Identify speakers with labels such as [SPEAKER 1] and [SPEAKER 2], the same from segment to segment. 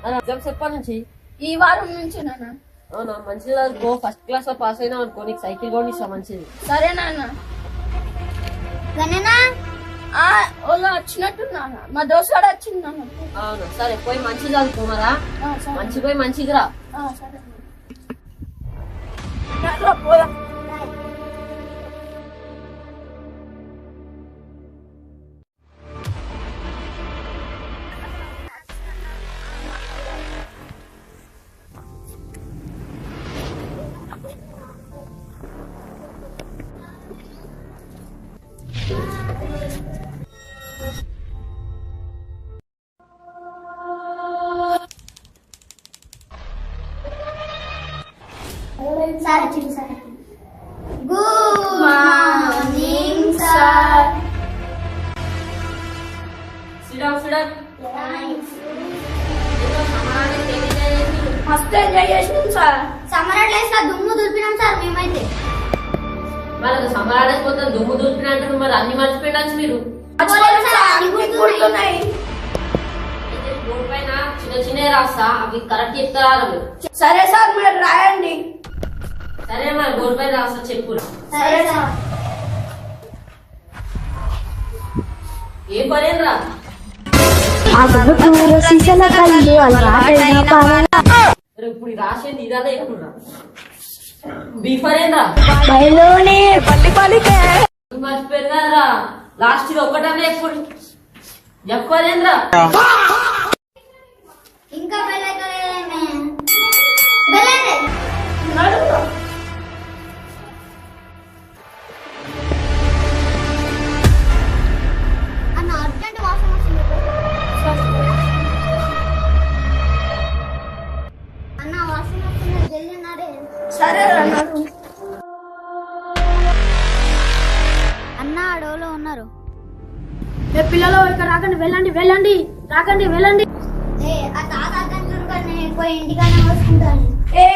[SPEAKER 1] Exams ఎప్పటి నుంచి?
[SPEAKER 2] ఈ వారం నుంచి నాన్న.
[SPEAKER 1] అవునా, మంచిది చదువుకో. ఫస్ట్ క్లాస్ లో పాస్ అయినా అనుకో, నీకు సైకిల్ కూడా ఇస్తా. మంచిది.
[SPEAKER 2] సరే నాన్న. వాళ్ళు వచ్చినట్టున్నా, మా దోస్తు కూడా వచ్చింది నాన్న.
[SPEAKER 1] అవునా, సరే పోయి మంచిగా చదువుకోమరా. మంచి పోయి మంచిగా రా.
[SPEAKER 2] సరే
[SPEAKER 3] పోదాం.
[SPEAKER 4] సార్ వచ్చింది సార్. Good morning sir.
[SPEAKER 2] మస్తు ఎంజాయ్ చేసినాం సార్.
[SPEAKER 4] సమ్మర్ హాలిడేస్ లో దుమ్ము దులిపినాం సార్ మేమైతే.
[SPEAKER 1] మరి సమ్మర్ హాలిడేస్ మొత్తం దుమ్ము దులిపిన అంటారు, మరి అన్ని మర్చిపోయాచ్చు మీరు. బోర్డు పైన చిన్న చిన్న రాస్తా, అవి కరెక్ట్ చెప్తారా మీరు?
[SPEAKER 2] సరే సార్, మీరు రాయండి.
[SPEAKER 1] సరే మరి బోర్డు పైన రాస్తా, చెప్పు.
[SPEAKER 4] సరే సార్.
[SPEAKER 1] ఏ పనేరా? ఇప్పుడు రాసేది ఇదే ఎక్కువ. బీఫరేంద్రా మర్చిపోయారు కదరా. లాస్ట్ ఇది ఒక్కటనే ఎక్కువ చెప్పలేంద్రా.
[SPEAKER 4] ఇంకా బెల్లైతే బెల్లైతే అన్న అర్జెంట్ వాసన వస్తుంది అన్న. వాసన వస్తుంది, జల్దీ నాడే.
[SPEAKER 2] సరే అన్నారు.
[SPEAKER 4] అన్న అడవులో ఉన్నారు.
[SPEAKER 2] పిల్లలు ఇక్కడ రాకండి, వెళ్ళండి వెళ్ళండి, రాకండి వెళ్ళండి.
[SPEAKER 4] ఆ తాత అర్థం కానీ పోయి ఇంటికానే వస్తుంటాను.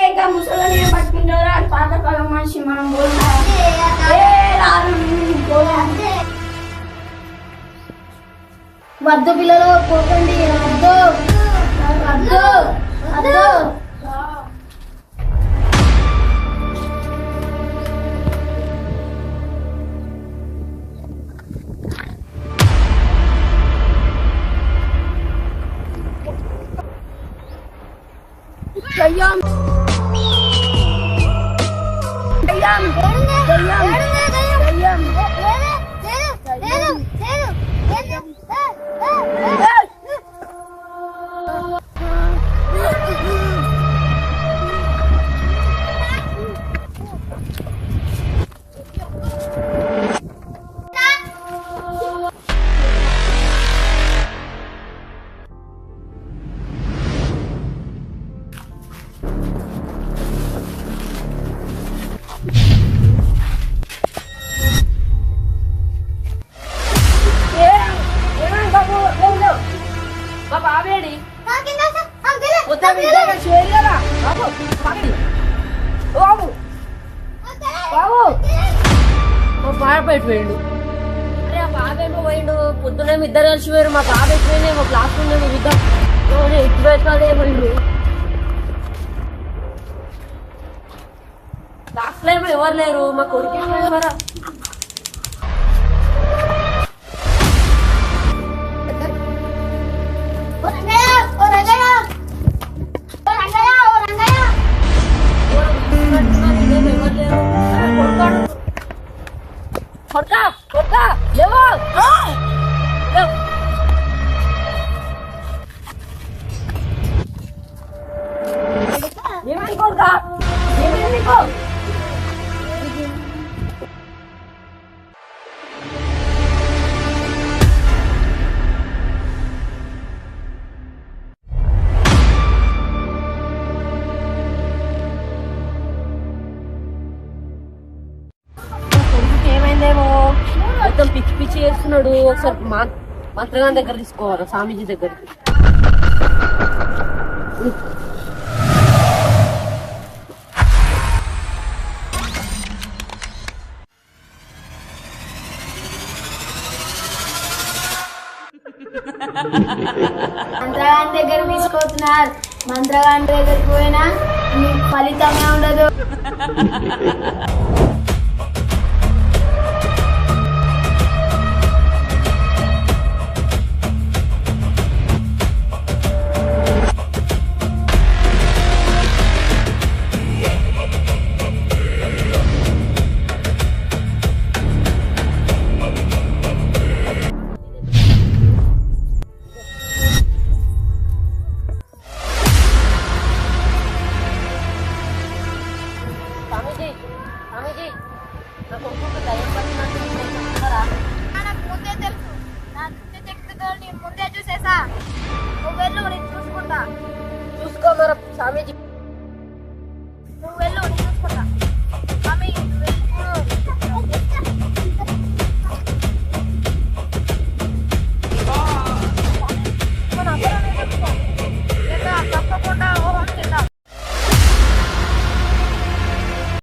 [SPEAKER 2] ఇంకా ముసలి పట్టుకుంటారా? పాతకాలం మనిషి మనం వద్దు పిల్లలు, పోకండి. వద్దు వద్దు వద్దు. దయ్యం దయ్యం దయ్యం
[SPEAKER 1] పాడపెట్టిపోయిండు. అరే ఆ బాబేమో పోయిండు. పొద్దునేమో ఇద్దరు కలిసి పోయారు. మా బాబు ఎట్టిపోయినేమో క్లాస్ రూమ్ ఇద్దాం ఇటు పెట్టాలేమండు. క్లాస్ లో ఏమో ఎవరు లేరు. మా కొడుకు మరా కొడతా కొడతా లేవో ఏమని కొడతా ఏమని కో మొత్తం పిచ్చి పిచ్చి చేస్తున్నాడు. ఒకసారి మంత్రగాని దగ్గర తీసుకోవాలి, స్వామీజీ దగ్గరికి.
[SPEAKER 2] మంత్రగాని దగ్గర తీసుకోవచ్చు సార్ మంత్రగాండి దగ్గరికి పోయినా మీకు ఫలితమే ఉండదు.